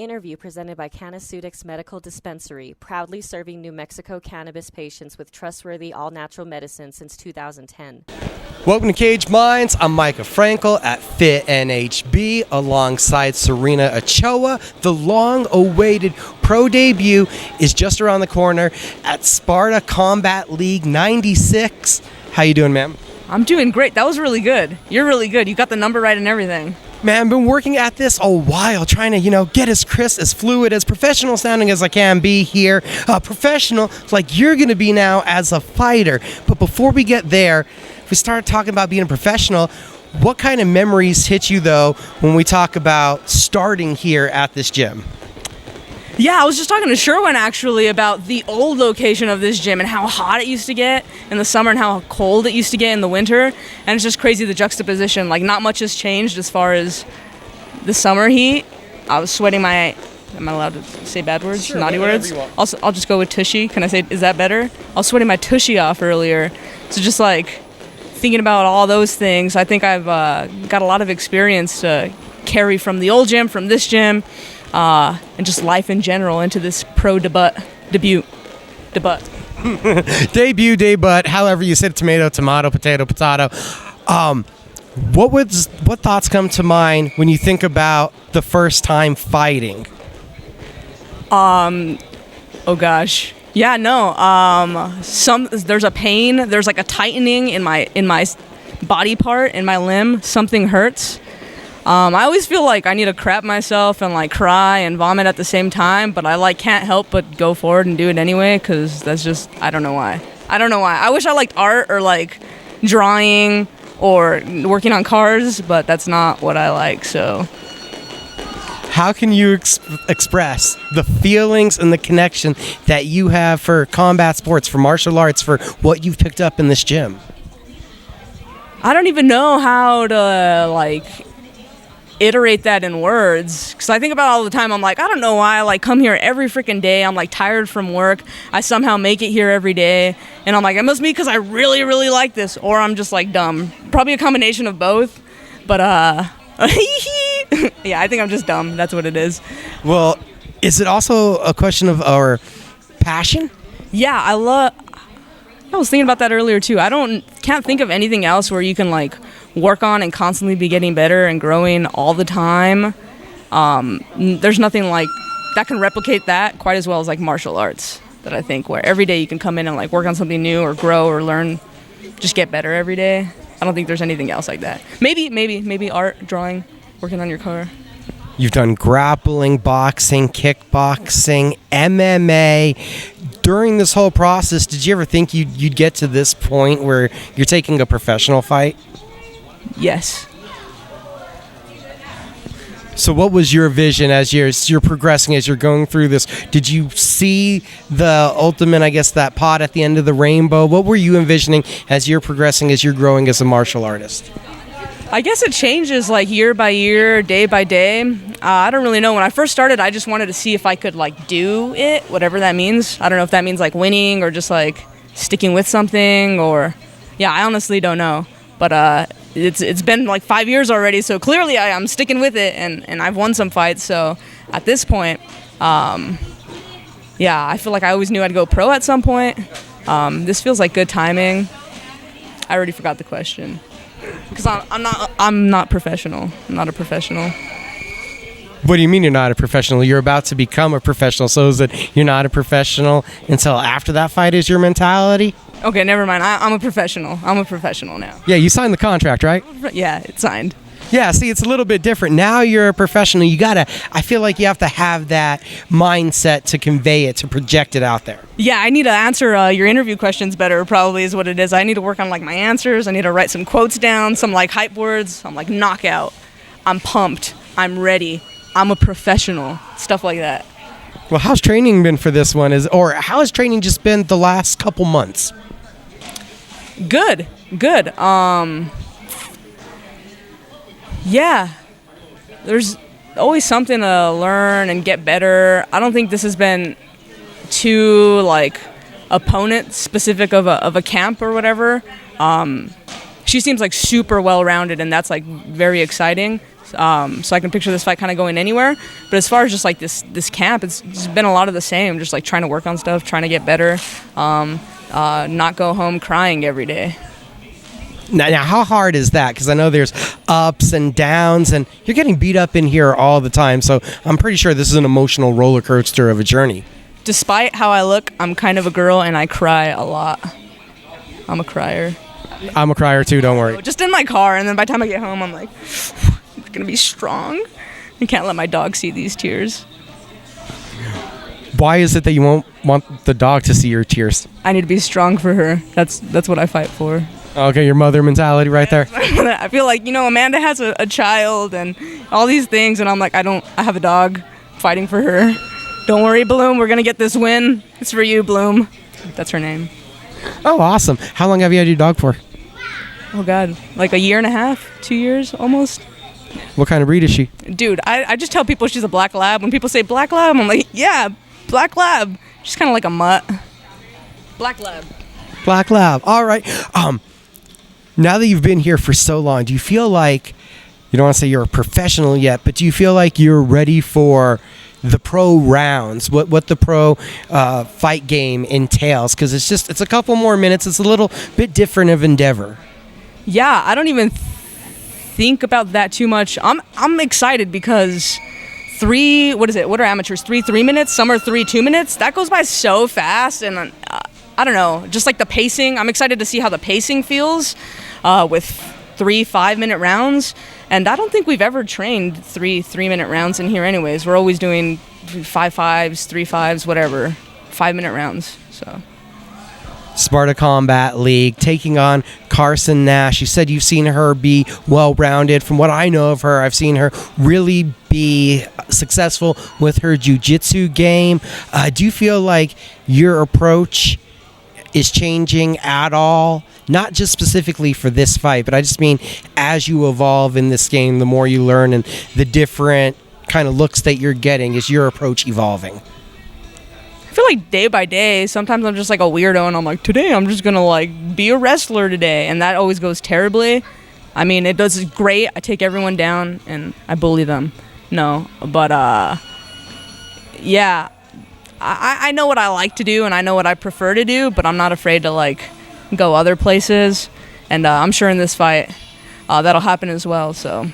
Interview presented by Canaceutics Medical Dispensary, proudly serving New Mexico cannabis patients with trustworthy all-natural medicine since 2010. Welcome to Cage Minds. I'm Micah Frankel at Fit NHB alongside Sarina Ochoa. The long-awaited pro debut is just around the corner at Sparta Combat League 96. How you doing, ma'am? I'm doing great. That was really good. You're really good. You got the number right and everything. Man, I've been working at this a while, trying to, get as crisp, as fluid, as professional sounding as I can be here. Professional, like you're going to be now as a fighter. But before we get there, if we start talking about being a professional, what kind of memories hit you, though, when we talk about starting here at this gym? Yeah, I was just talking to Sherwin, actually, about the old location of this gym and how hot it used to get in the summer and how cold it used to get in the winter. And it's just crazy, the juxtaposition. Like, not much has changed as far as the summer heat. I was sweating my... Am I allowed to say bad words? Sure, naughty words? I'll just go with tushy. Can I say... Is that better? I was sweating my tushy off earlier. So just, thinking about all those things, I think I've got a lot of experience to carry from the old gym, from this gym, and just life in general into this pro debut. Debut, however you said tomato, potato. What thoughts come to mind when you think about the first time fighting? Oh gosh. Yeah, no. There's a pain, there's a tightening in my body part, in my limb. Something hurts. I always feel like I need to crap myself and cry and vomit at the same time, but I can't help but go forward and do it anyway, because that's just, I don't know why. I wish I liked art or drawing or working on cars, but that's not what I like, so. How can you express the feelings and the connection that you have for combat sports, for martial arts, for what you've picked up in this gym? I don't even know how to, iterate that in words, because I think about it all the time. I'm I don't know why I come here every freaking day. I'm tired from work. I somehow make it here every day, and I'm it must be because I really, really like this, or I'm just dumb. Probably a combination of both, but yeah, I think I'm just dumb. That's what it is. Well, is it also a question of our passion? Yeah, I was thinking about that earlier too. Can't think of anything else where you can work on and constantly be getting better and growing all the time. There's nothing that can replicate that quite as well as martial arts, that I think, where every day you can come in and work on something new or grow or learn, just get better every day. I don't think there's anything else like that. Maybe art, drawing, working on your car. You've done grappling, boxing, kickboxing, MMA. During this whole process, did you ever think you'd get to this point where you're taking a professional fight? Yes. So what was your vision as you're progressing, as you're going through this? Did you see the ultimate, that pot at the end of the rainbow? What were you envisioning as you're progressing, as you're growing as a martial artist? I guess it changes year by year, day by day. I don't really know. When I first started, I just wanted to see if I could do it, whatever that means. I don't know if that means winning or just sticking with something, or I honestly don't know. But it's been 5 years already, so clearly I'm sticking with it, and I've won some fights. So at this point, I feel like I always knew I'd go pro at some point. This feels like good timing. I already forgot the question. Because I'm not professional. I'm not a professional. What do you mean you're not a professional? You're about to become a professional. So is it you're not a professional until after that fight is your mentality? Okay, never mind. I'm a professional. I'm a professional now. Yeah, you signed the contract, right? Yeah, it's signed. Yeah, see, it's a little bit different. Now you're a professional. I feel like you have to have that mindset to convey it, to project it out there. Yeah, I need to answer your interview questions better, probably is what it is. I need to work on my answers. I need to write some quotes down, some hype words. I'm knockout. I'm pumped. I'm ready. I'm a professional. Stuff like that. Well, how's training been for this one? Or how has training just been the last couple months? Good. Yeah, there's always something to learn and get better. I don't think this has been too opponent specific of a camp or whatever. She seems super well rounded, and that's very exciting. So I can picture this fight kind of going anywhere. But as far as just like this camp, it's just been a lot of the same. Just like trying to work on stuff, trying to get better, not go home crying every day. Now, how hard is that? Because I know there's ups and downs, and you're getting beat up in here all the time. So I'm pretty sure this is an emotional roller coaster of a journey. Despite how I look, I'm kind of a girl, and I cry a lot. I'm a crier. I'm a crier too, don't worry. Just in my car, and then by the time I get home, I'm like, it's going to be strong. You can't let my dog see these tears. Why is it that you won't want the dog to see your tears? I need to be strong for her. That's what I fight for. Okay, your mother mentality right there. I feel like, Amanda has a child and all these things, and I'm like, I have a dog fighting for her. Don't worry, Bloom, we're going to get this win. It's for you, Bloom. That's her name. Oh, awesome. How long have you had your dog for? Oh, God. Like a year and a half, 2 years almost. What kind of breed is she? Dude, I just tell people she's a black lab. When people say black lab, I'm like, yeah, black lab. She's kind of like a mutt. Black lab. Black lab. All right. Now that you've been here for so long, do you feel like, you don't want to say you're a professional yet, but do you feel like you're ready for the pro rounds, what the pro fight game entails? Because it's a couple more minutes. It's a little bit different of endeavor. Yeah, I don't even think about that too much. I'm excited because what are amateurs? 3 minutes? Some are 2 minutes? That goes by so fast, and I don't know, just like the pacing. I'm excited to see how the pacing feels with 3 5-minute rounds. And I don't think we've ever trained 3-minute rounds in here anyways. We're always doing 5 5s, 3 5s, whatever, 5-minute rounds. So Sparta Combat League taking on Carsyn Nash. You said you've seen her be well-rounded. From what I know of her, I've seen her really be successful with her jiu-jitsu game. Do you feel like your approach is changing at all? Not just specifically for this fight, but I just mean as you evolve in this game, the more you learn and the different kind of looks that you're getting, is your approach evolving? I feel like day by day, sometimes I'm just like a weirdo and I'm like, today I'm just going to like be a wrestler today. And that always goes terribly. I mean, it does great. I take everyone down and I bully them. No, but yeah, I know what I like to do and I know what I prefer to do, but I'm not afraid to like go other places. And I'm sure in this fight, that'll happen as well. So,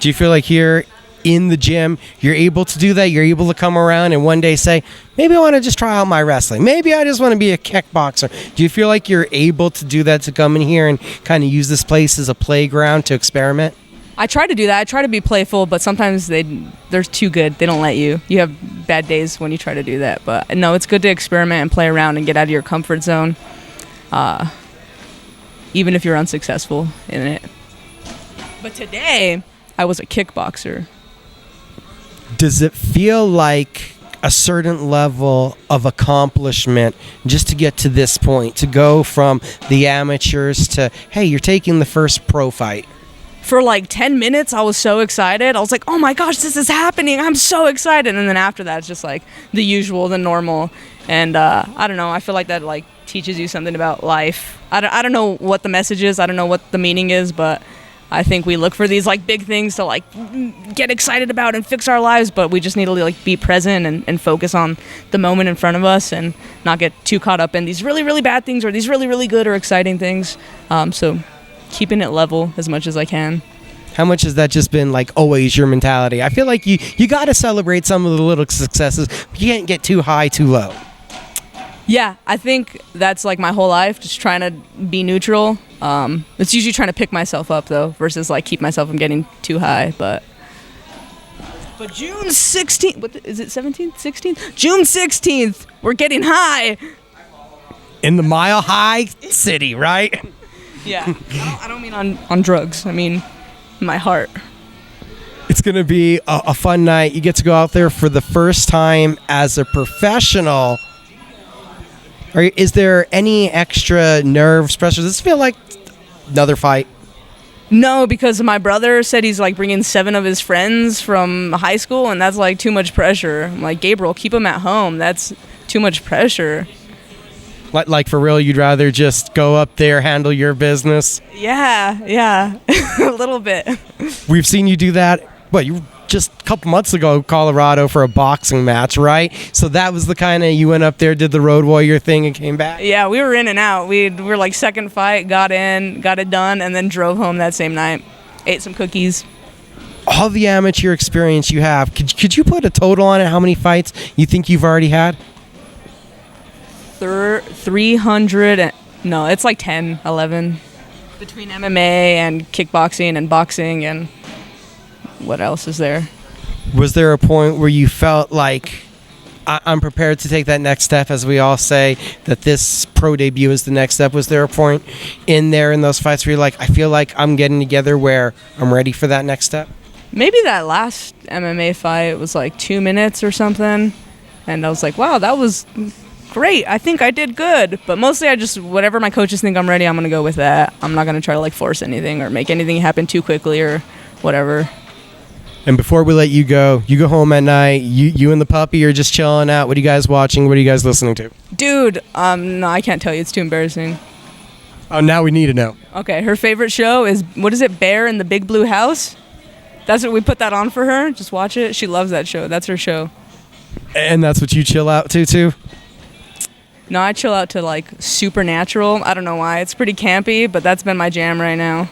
do you feel like here in the gym, you're able to do that? You're able to come around and one day say, maybe I want to just try out my wrestling. Maybe I just want to be a kickboxer. Do you feel like you're able to do that, to come in here and kind of use this place as a playground to experiment? I try to do that. I try to be playful, but sometimes they're too good. They don't let you. You have bad days when you try to do that. But no, it's good to experiment and play around and get out of your comfort zone, even if you're unsuccessful in it. But today, I was a kickboxer. Does it feel like a certain level of accomplishment just to get to this point, to go from the amateurs to, hey, you're taking the first pro fight? For like 10 minutes, I was so excited. I was like, oh my gosh, this is happening. I'm so excited. And then after that, it's just like the usual, the normal. And I don't know. I feel like that like teaches you something about life. I don't know what the message is. I don't know what the meaning is, but I think we look for these like big things to like get excited about and fix our lives, but we just need to like be present and focus on the moment in front of us and not get too caught up in these really, really bad things or these really, really good or exciting things. So keeping it level as much as I can. How much has that just been like always your mentality? I feel like you got to celebrate some of the little successes, but you can't get too high, too low. Yeah, I think that's like my whole life, just trying to be neutral. It's usually trying to pick myself up though, versus like keep myself from getting too high. But June 16th, what is it, 17th, 16th? June 16th, we're getting high. In the Mile High City, right? Yeah, I don't mean on drugs. I mean my heart. It's going to be a fun night. You get to go out there for the first time as a professional. Is there any extra nerves, pressure? Does this feel like another fight? No, because my brother said he's like bringing 7 of his friends from high school, and that's like too much pressure. I'm like, Gabriel, keep them at home. That's too much pressure. Like for real, you'd rather just go up there, handle your business? Yeah, a little bit. We've seen you do that. You just a couple months ago, Colorado, for a boxing match, right? So that was the kind of, you went up there, did the Road Warrior thing, and came back? Yeah, we were in and out. We were like second fight, got in, got it done, and then drove home that same night. Ate some cookies. All the amateur experience you have, could you put a total on it? How many fights you think you've already had? 300. No, it's like 10, 11. Between MMA and kickboxing and boxing and what else is there? Was there a point where you felt like, I'm prepared to take that next step, as we all say, that this pro debut is the next step? Was there a point in those fights where you're like, I feel like I'm getting together where I'm ready for that next step? Maybe that last MMA fight was like 2 minutes or something. And I was like, wow, that was great. I think I did good. But mostly I just, whatever my coaches think I'm ready, I'm going to go with that. I'm not going to try to like force anything or make anything happen too quickly or whatever. And before we let you go home at night, you and the puppy are just chilling out. What are you guys watching? What are you guys listening to? Dude, no, I can't tell you. It's too embarrassing. Oh, now we need to know. Okay, her favorite show is, what is it, Bear in the Big Blue House? That's what we put that on for her. Just watch it. She loves that show. That's her show. And that's what you chill out to, too? No, I chill out to, like, Supernatural. I don't know why. It's pretty campy, but that's been my jam right now.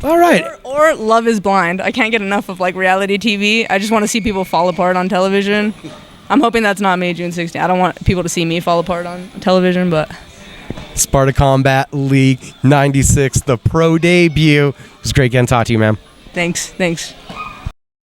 All right. Or Love is Blind. I can't get enough of, like, reality TV. I just want to see people fall apart on television. I'm hoping that's not me, June 16th. I don't want people to see me fall apart on television, but... Sparta Combat League 96, the pro debut. It was great getting to talk to you, man. Thanks.